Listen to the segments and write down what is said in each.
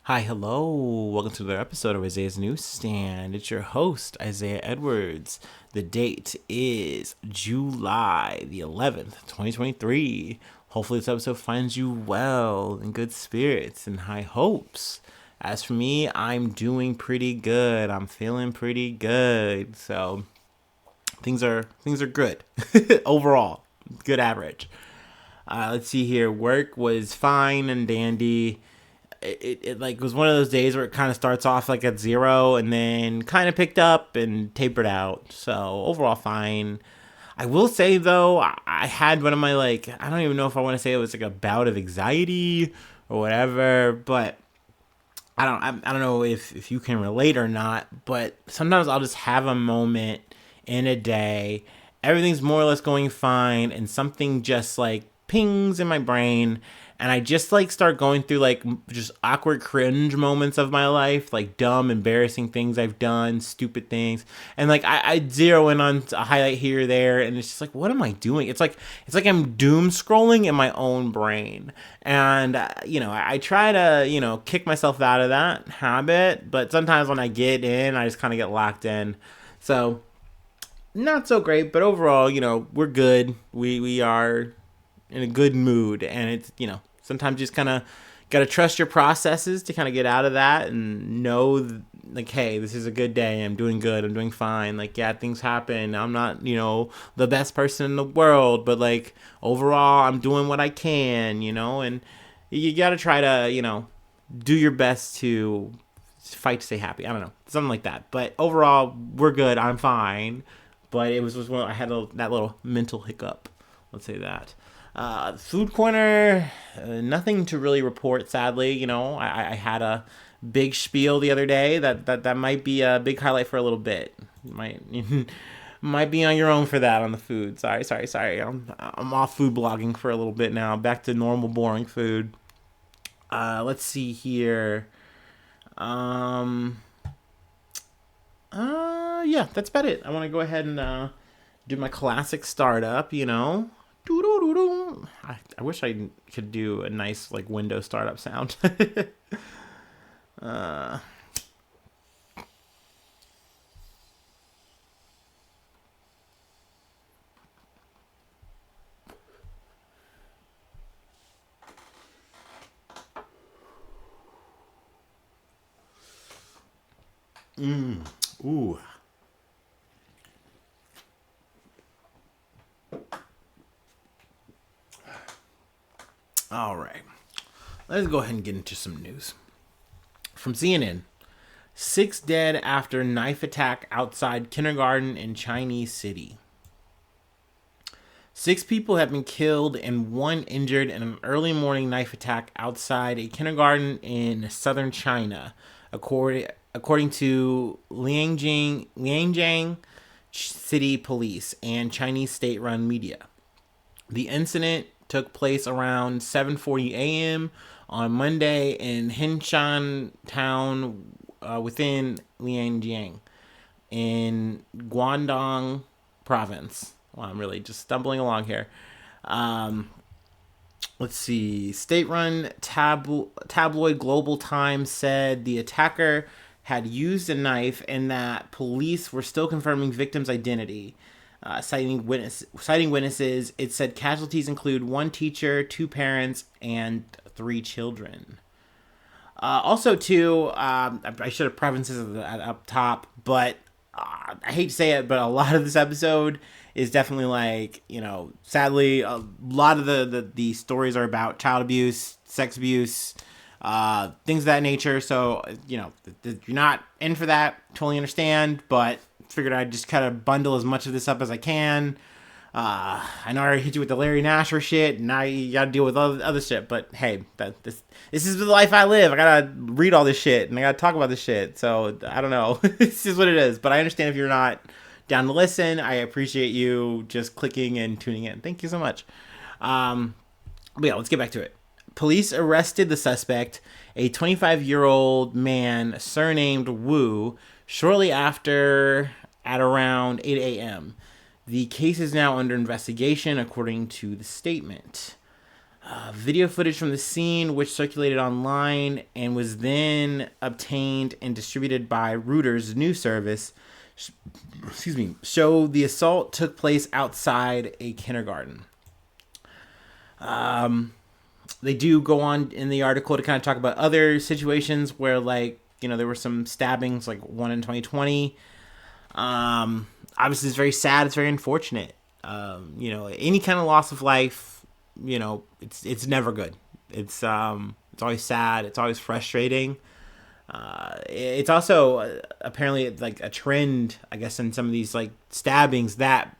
Hi, hello. Welcome to another episode of Isaiah's Newsstand. It's your host, Isaiah Edwards. The date is July the 11th, 2023. Hopefully, this episode finds you well, in good spirits, and high hopes. As for me, I'm doing pretty good. I'm feeling pretty good. So, things are good overall. Good average. Let's see here. Work was fine and dandy. It like was one of those days where it kind of starts off like at zero and then kind of picked up and tapered out. So overall fine. I will say though, I had one of my like I don't even know if I want to say it was like a bout of anxiety or whatever, but I don't know if you can relate or not, but sometimes I'll just have a moment in a day. Everything's more or less going fine, and something just like pings in my brain, and I just like start going through like just awkward cringe moments of my life, like dumb, embarrassing things I've done, stupid things, and like I zero in on a highlight here or there, and it's just like, what am I doing? It's like I'm doom scrolling in my own brain, and I try to kick myself out of that habit, but sometimes when I get in, I just kind of get locked in, so not so great, but overall, we're good. We are in a good mood, and it's sometimes you just kind of got to trust your processes to kind of get out of that and know like, hey, this is a good day. I'm doing good. I'm doing fine. Like, yeah, things happen. I'm not the best person in the world, but like overall, I'm doing what I can. And you got to try to do your best to fight to stay happy. I don't know, something like that. But overall, we're good. I'm fine. But it was just I had that little mental hiccup. Let's say that. Food corner, nothing to really report. Sadly, I had a big spiel the other day that might be a big highlight for a little bit. Might might be on your own for that on the food. Sorry. I'm off food blogging for a little bit now. Back to normal boring food. Let's see here. Um, yeah, that's about it. I want to go ahead and do my classic startup. I wish I could do a nice like window startup sound. uh, ooh. All right. Let's go ahead and get into some news. From CNN, 6 dead after knife attack outside kindergarten in Chinese city. 6 people have been killed and 1 injured in an early morning knife attack outside a kindergarten in southern China, according to Lianjiang City Police and Chinese state-run media. The incident took place around 7:40 a.m. on Monday in Hinshan town within Lianjiang in Guangdong province. Well, I'm really just stumbling along here. Um, let's see. State-run tabloid Global Times said the attacker had used a knife and that police were still confirming victim's identity. Citing witnesses, it said casualties include 1 teacher, 2 parents, and 3 children. Also, too, I should have preferences up top, but I hate to say it, but a lot of this episode is definitely like, sadly, a lot of the stories are about child abuse, sex abuse, things of that nature. So, if you're not in for that, totally understand, but figured I'd just kind of bundle as much of this up as I can. I know I already hit you with the Larry Nasher shit, and now you gotta deal with other shit. But hey, this is the life I live. I gotta read all this shit, and I gotta talk about this shit. So I don't know. This is what it is. But I understand if you're not down to listen. I appreciate you just clicking and tuning in. Thank you so much. But yeah, let's get back to it. Police arrested the suspect, a 25-year-old man surnamed Wu, shortly after at around 8 a.m. The case is now under investigation, according to the statement. Video footage from the scene, which circulated online and was then obtained and distributed by Reuters news service, show the assault took place outside a kindergarten. They do go on in the article to kind of talk about other situations where, like, there were some stabbings, like one in 2020. Obviously, it's very sad. It's very unfortunate. Any kind of loss of life, it's never good. It's always sad. It's always frustrating. It's also apparently like a trend, I guess, in some of these like stabbings that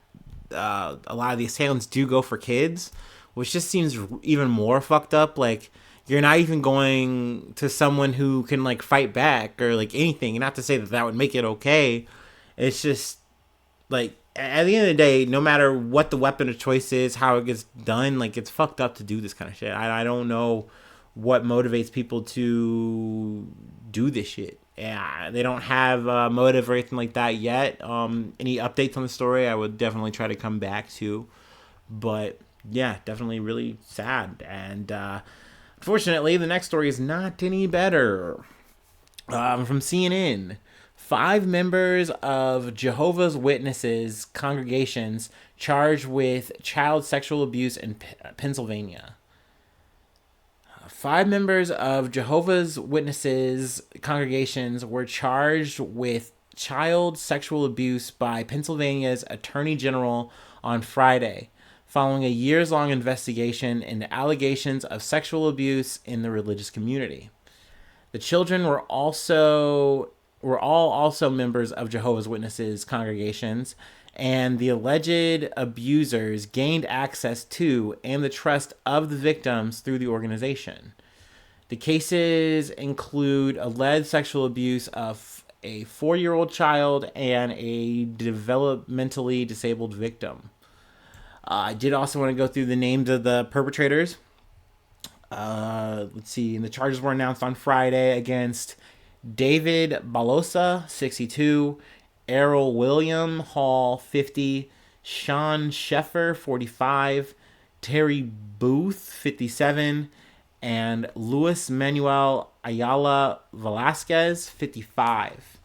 a lot of the assailants do go for kids, which just seems even more fucked up. Like, you're not even going to someone who can like fight back or like anything. Not to say that that would make it okay. It's just like, at the end of the day, no matter what the weapon of choice is, how it gets done, like, it's fucked up to do this kind of shit. I don't know what motivates people to do this shit. Yeah, they don't have a motive or anything like that yet. Any updates on the story, I would definitely try to come back to. But yeah, definitely really sad. And unfortunately, the next story is not any better. From CNN. 5 members of Jehovah's Witnesses congregations charged with child sexual abuse in Pennsylvania. 5 members of Jehovah's Witnesses congregations were charged with child sexual abuse by Pennsylvania's Attorney General on Friday, following a years-long investigation into allegations of sexual abuse in the religious community. The children were all also members of Jehovah's Witnesses congregations, and the alleged abusers gained access to and the trust of the victims through the organization. The cases include alleged sexual abuse of a 4-year-old child and a developmentally disabled victim. I did also want to go through the names of the perpetrators. Let's see. And the charges were announced on Friday against David Balosa, 62, Errol William Hall, 50, Sean Sheffer, 45, Terry Booth, 57, and Luis Manuel Ayala Velasquez, 55,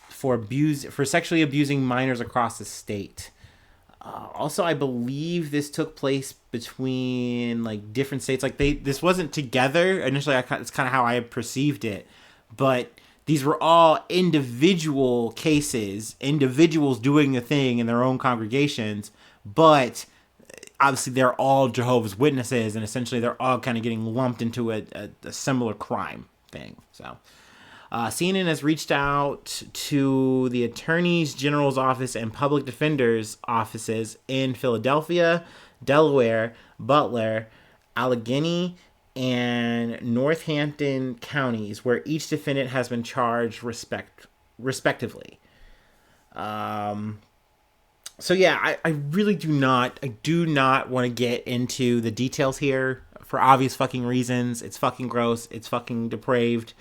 for sexually abusing minors across the state. Also, I believe this took place between like different states. Like this wasn't together initially. It's kind of how I perceived it, but these were all individual cases, individuals doing a thing in their own congregations. But obviously, they're all Jehovah's Witnesses, and essentially, they're all kind of getting lumped into a similar crime thing. So. CNN has reached out to the Attorney General's office and public defender's offices in Philadelphia, Delaware, Butler, Allegheny, and Northampton counties, where each defendant has been charged respectively. So yeah, I really do not want to get into the details here for obvious fucking reasons. It's fucking gross. It's fucking depraved.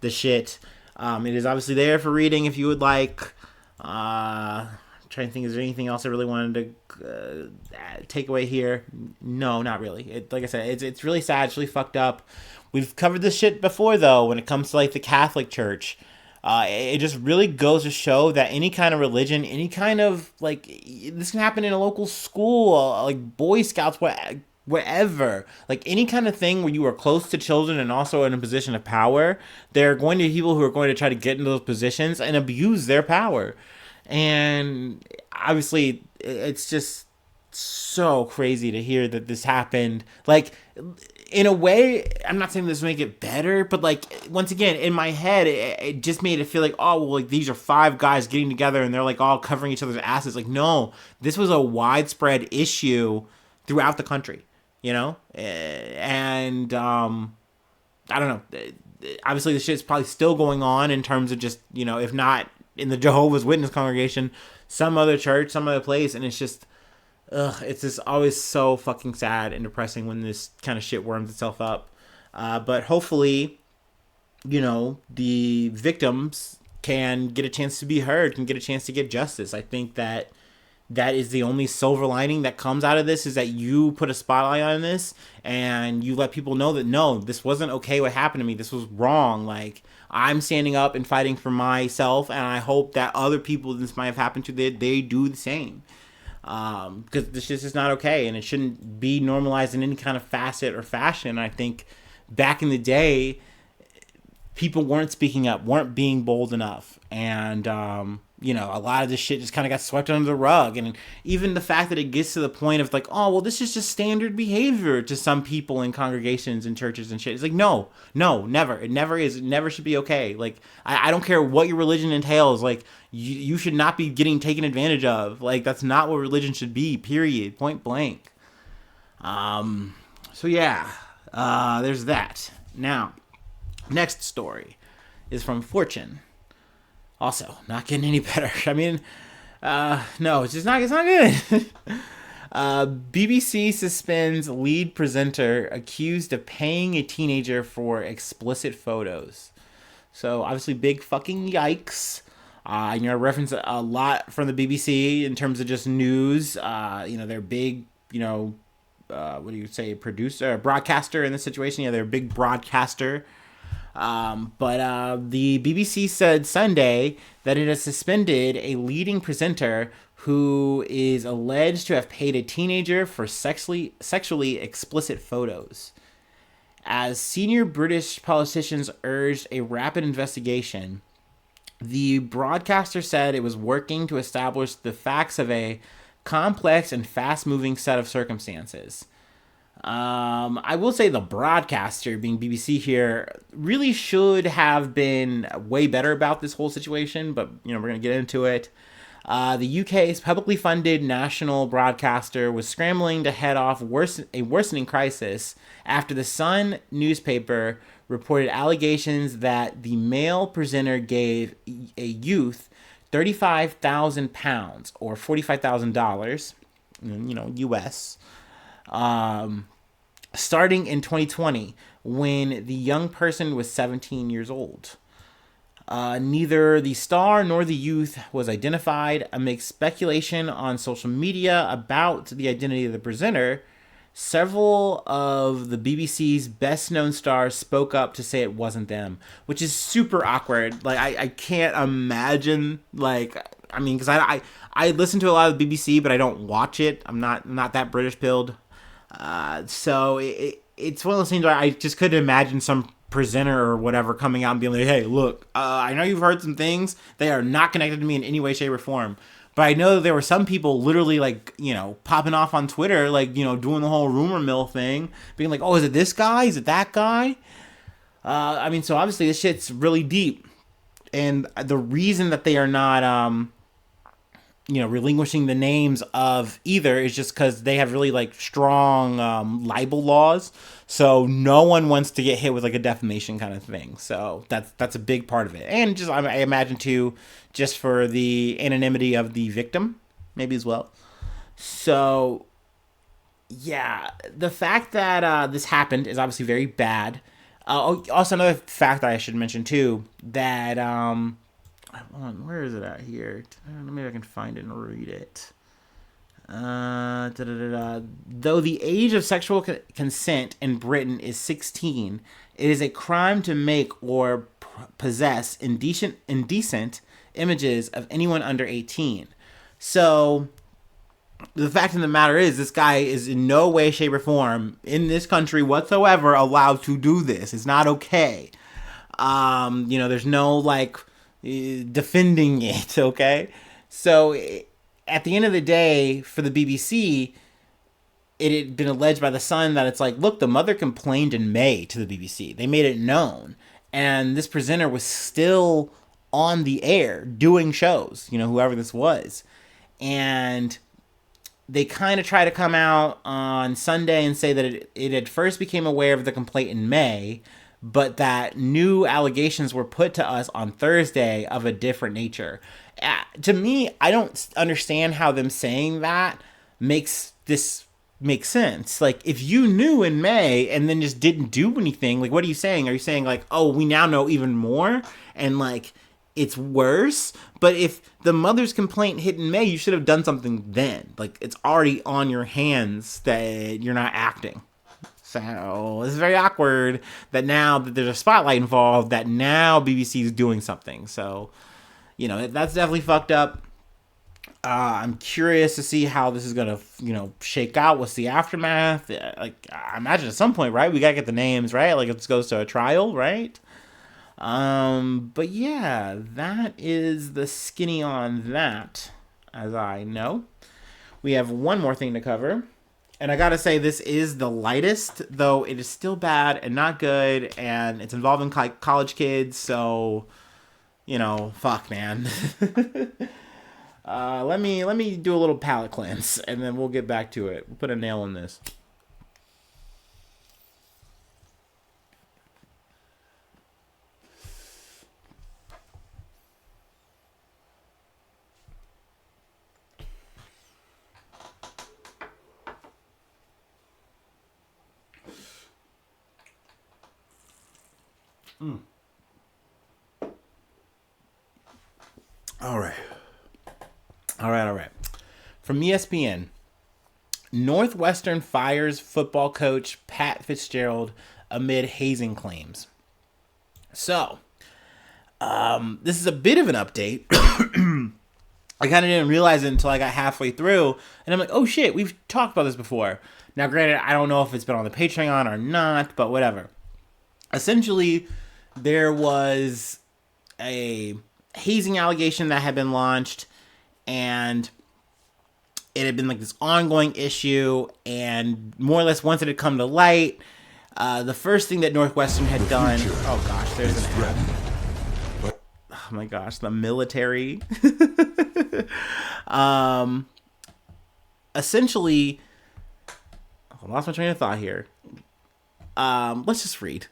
The shit. It is obviously there for reading if you would like. Trying to think, is there anything else I really wanted to take away here? No, not really. Like I said, it's really sad. It's really fucked up. We've covered this shit before, though, when it comes to like the Catholic Church. It just really goes to show that any kind of religion, any kind of like, this can happen in a local school, like Boy Scouts, wherever, like any kind of thing where you are close to children and also in a position of power, there are going to be people who are going to try to get into those positions and abuse their power. And obviously, it's just so crazy to hear that this happened. Like, in a way, I'm not saying this will make it better, but like, once again, in my head, it just made it feel like, oh, well, like these are 5 guys getting together and they're like all covering each other's asses. Like, no, this was a widespread issue throughout the country. And I don't know. Obviously, the shit's probably still going on in terms of just, if not in the Jehovah's Witness congregation, some other church, some other place. And it's just, it's just always so fucking sad and depressing when this kind of shit worms itself up. But hopefully, the victims can get a chance to be heard, can get a chance to get justice. I think that that is the only silver lining that comes out of this, is that you put a spotlight on this and you let people know that no, this wasn't okay what happened to me. This was wrong. Like, I'm standing up and fighting for myself, and I hope that other people this might have happened to, they do the same. Because this just is not okay, and it shouldn't be normalized in any kind of facet or fashion. I think back in the day, people weren't speaking up, weren't being bold enough, and a lot of this shit just kind of got swept under the rug. And even the fact that it gets to the point of like, oh, well, this is just standard behavior to some people in congregations and churches and shit. It's like, no, never. It never is. It never should be okay. Like, I don't care what your religion entails. Like, you should not be getting taken advantage of. Like, that's not what religion should be, period, point blank. So yeah, there's that. Now, next story is from Fortune. Also, not getting any better. I mean, no, it's not good. BBC suspends lead presenter accused of paying a teenager for explicit photos. So, obviously, big fucking yikes. I reference a lot from the BBC in terms of just news. They're big, what do you say, producer, broadcaster in this situation. Yeah, they're a big broadcaster. But the BBC said Sunday that it has suspended a leading presenter who is alleged to have paid a teenager for sexually explicit photos. As senior British politicians urged a rapid investigation, the broadcaster said it was working to establish the facts of a complex and fast-moving set of circumstances. I will say the broadcaster, being BBC here, really should have been way better about this whole situation, but, we're going to get into it. The UK's publicly funded national broadcaster was scrambling to head off a worsening crisis after the Sun newspaper reported allegations that the male presenter gave a youth £35,000 or $45,000, US, starting in 2020 when the young person was 17 years old. Neither the star nor the youth was identified. Amid speculation on social media about the identity of the presenter, several of the BBC's best-known stars spoke up to say it wasn't them, which is super awkward. Like, I can't imagine, because I listen to a lot of the BBC, but I don't watch it. I'm not that British pilled. So it's one of those things where I just couldn't imagine some presenter or whatever coming out and being like, hey, look, I know you've heard some things. They are not connected to me in any way, shape, or form. But I know that there were some people literally popping off on Twitter, doing the whole rumor mill thing, being like, oh, is it this guy? Is it that guy? So obviously this shit's really deep. And the reason that they are not, relinquishing the names of either is just because they have really strong libel laws. So no one wants to get hit with a defamation kind of thing. So that's a big part of it. And just I imagine too, just for the anonymity of the victim, maybe as well. So yeah, the fact that this happened is obviously very bad. Also, another fact that I should mention too, that where is it at here? Maybe I can find it and read it. Though the age of sexual consent in Britain is 16, it is a crime to make or possess indecent images of anyone under 18. So the fact of the matter is, this guy is in no way, shape, or form in this country whatsoever allowed to do this. It's not okay. There's no defending it, okay? So at the end of the day, for the BBC, it had been alleged by the Sun that it's look, the mother complained in May to the BBC. They made it known. And this presenter was still on the air doing shows, whoever this was. And they kind of try to come out on Sunday and say that it had first became aware of the complaint in May, but that new allegations were put to us on Thursday of a different nature. To me, I don't understand how them saying that makes sense. If you knew in May and then just didn't do anything, what are you saying? Are you saying oh, we now know even more? And it's worse. But if the mother's complaint hit in May, you should have done something then. Like, it's already on your hands that you're not acting. So it's very awkward that now that there's a spotlight involved, that now BBC is doing something. So, that's definitely fucked up. I'm curious to see how this is gonna, shake out. What's the aftermath? Like, I imagine at some point, right? We gotta get the names right. Like, if this goes to a trial, right? But yeah, that is the skinny on that, as I know. We have one more thing to cover. And I gotta say, this is the lightest, though it is still bad and not good, and it's involving college kids, so, fuck, man. Let me do a little palate cleanse, and then we'll get back to it. We'll put a nail in this. All right. From ESPN, Northwestern fires football coach Pat Fitzgerald amid hazing claims. So, this is a bit of an update. I kind of didn't realize it until I got halfway through, and I'm like, oh shit, we've talked about this before. Now, granted, I don't know if it's been on the Patreon or not, but whatever. Essentially, there was a hazing allegation that had been launched, and it had been like this ongoing issue, and more or less once it had come to light, the first thing that Northwestern had done, oh gosh, there's an ad. Oh my gosh, the military. Essentially, I lost my train of thought here. Let's just read.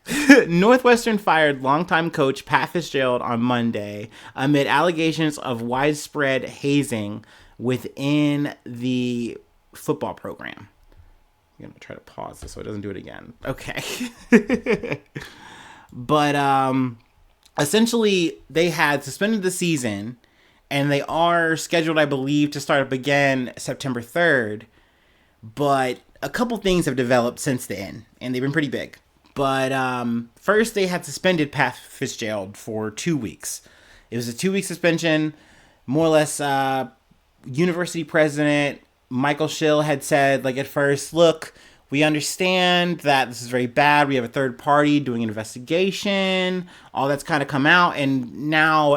Northwestern fired longtime coach Pat Fitzgerald on Monday amid allegations of widespread hazing within the football program. I'm going to try to pause this so it doesn't do it again. Okay. But essentially, they had suspended the season, and they are scheduled, I believe, to start up again September 3rd. But a couple things have developed since then, and they've been pretty big. But first, they had suspended Pat Fitzgerald for 2 weeks. It was a 2-week suspension. More or less, university president Michael Schill had said, like, at first, look, we understand that this is very bad. We have a third party doing an investigation. All that's kind of come out, and now,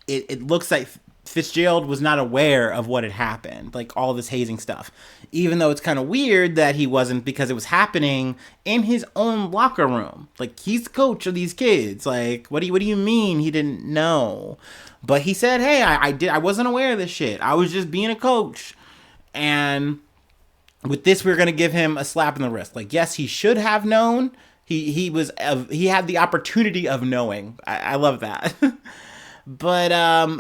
it looks like Fitzgerald was not aware of what had happened, like all this hazing stuff. Even though it's kind of weird that he wasn't, because it was happening in his own locker room. Like, he's the coach of these kids. Like, what do you mean he didn't know? But he said, hey, I wasn't aware of this shit. I was just being a coach. And with this, we're going to give him a slap in the wrist. Like, yes, he should have known. He had the opportunity of knowing. I love that. But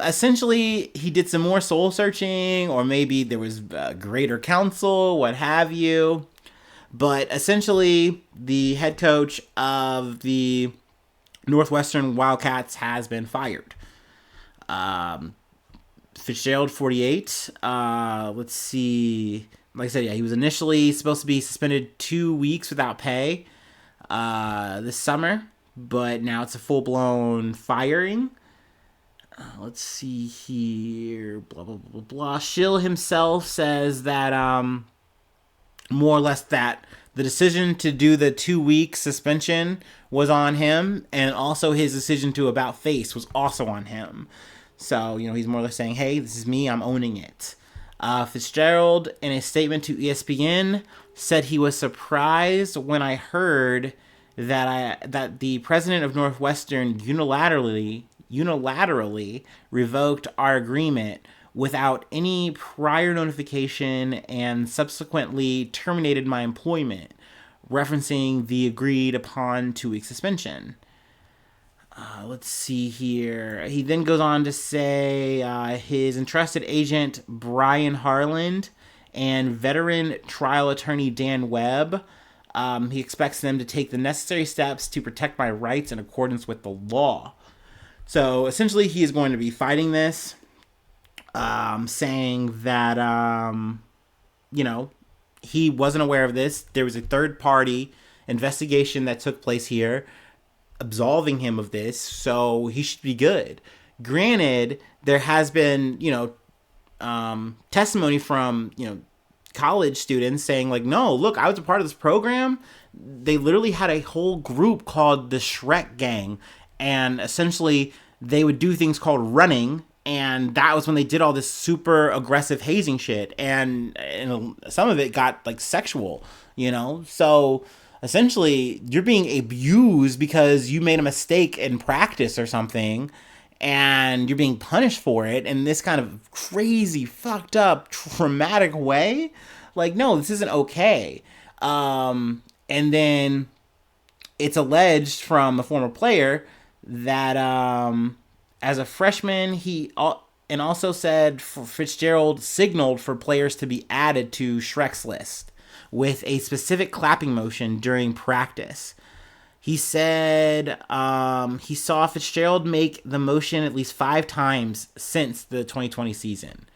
essentially, he did some more soul searching, or maybe there was greater counsel, what have you. But essentially, the head coach of the Northwestern Wildcats has been fired. Fitzgerald, 48. Let's see. Like I said, yeah, he was initially supposed to be suspended 2 weeks without pay this summer, but now it's a full-blown firing. Let's see here. Blah, blah, blah, blah. Schill himself says that, more or less, that the decision to do the 2-week suspension was on him, and also his decision to about face was also on him. So, he's more or less saying, hey, this is me, I'm owning it. Fitzgerald, in a statement to ESPN, said he was surprised when I heard that the president of Northwestern unilaterally revoked our agreement without any prior notification and subsequently terminated my employment, referencing the agreed upon 2-week suspension. Let's see here. He then goes on to say his entrusted agent, Brian Harland, and veteran trial attorney Dan Webb, he expects them to take the necessary steps to protect my rights in accordance with the law. So essentially, he is going to be fighting this, saying that, you know, he wasn't aware of this. There was a third party investigation that took place here, absolving him of this, so he should be good. Granted, there has been, testimony from, college students saying like, no, look, I was a part of this program. They literally had a whole group called the Shrek Gang, and essentially they would do things called running, and that was when they did all this super aggressive hazing shit, and some of it got like sexual, so essentially you're being abused because you made a mistake in practice or something, and you're being punished for it in this kind of crazy, fucked up, traumatic way. Like, no, this isn't okay. And then it's alleged from a former player that as a freshman, and also said Fitzgerald signaled for players to be added to Shrek's list with a specific clapping motion during practice. He said he saw Fitzgerald make the motion at least 5 times since the 2020 season.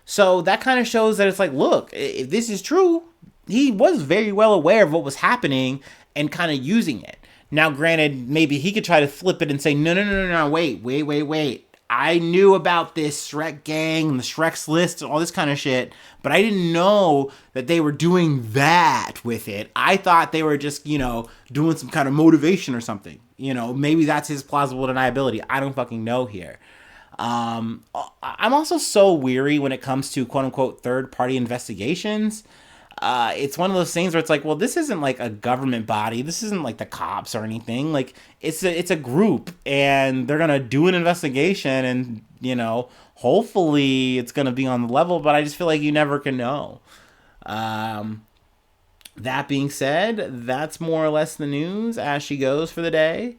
So that kind of shows that it's like, look, if this is true, he was very well aware of what was happening and kind of using it. Now, granted, maybe he could try to flip it and say, no, wait. I knew about this Shrek gang and the Shrek's list and all this kind of shit, but I didn't know that they were doing that with it. I thought they were just, doing some kind of motivation or something. Maybe that's his plausible deniability. I don't fucking know here. I'm also so weary when it comes to quote unquote third party investigations. It's one of those things where it's like, well, this isn't like a government body. This isn't like the cops or anything. Like it's a group, and they're going to do an investigation, and, hopefully it's going to be on the level, but I just feel like you never can know. That being said, that's more or less the news as she goes for the day.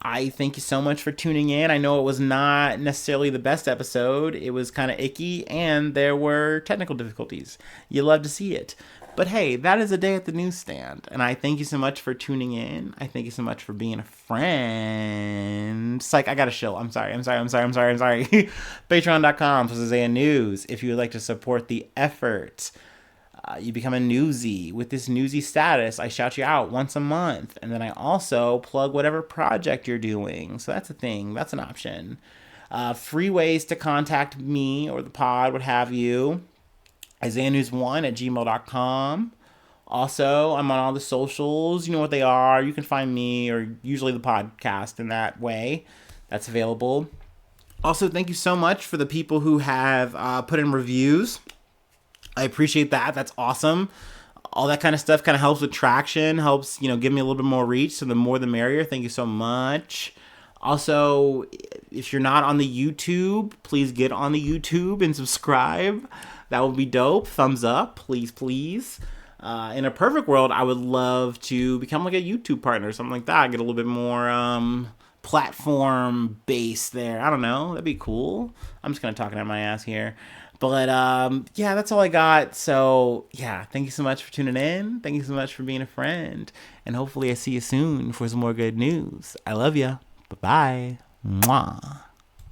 I thank you so much for tuning in. I know it was not necessarily the best episode. It was kind of icky, and there were technical difficulties. You love to see it. But hey, that is a day at the newsstand. And I thank you so much for tuning in. I thank you so much for being a friend. Psych, I got to shill. I'm sorry. Patreon.com/Isaiah News. If you would like to support the effort, you become a newsie. With this newsie status, I shout you out once a month. And then I also plug whatever project you're doing. So that's a thing. That's an option. Free ways to contact me or the pod, what have you. IsaiahNews1@gmail.com. Also, I'm on all the socials. You know what they are. You can find me or usually the podcast in that way. That's available. Also, thank you so much for the people who have put in reviews. I appreciate that. That's awesome. All that kind of stuff kind of helps with traction, helps, give me a little bit more reach. So the more the merrier. Thank you so much. Also, if you're not on the YouTube, please get on the YouTube and subscribe. That would be dope. Thumbs up, please. In a perfect world, I would love to become like a YouTube partner or something like that. Get a little bit more platform base there. I don't know. That'd be cool. I'm just kind of talking out my ass here. But yeah, that's all I got. So yeah, thank you so much for tuning in. Thank you so much for being a friend. And hopefully I see you soon for some more good news. I love you. Bye-bye. Mwah.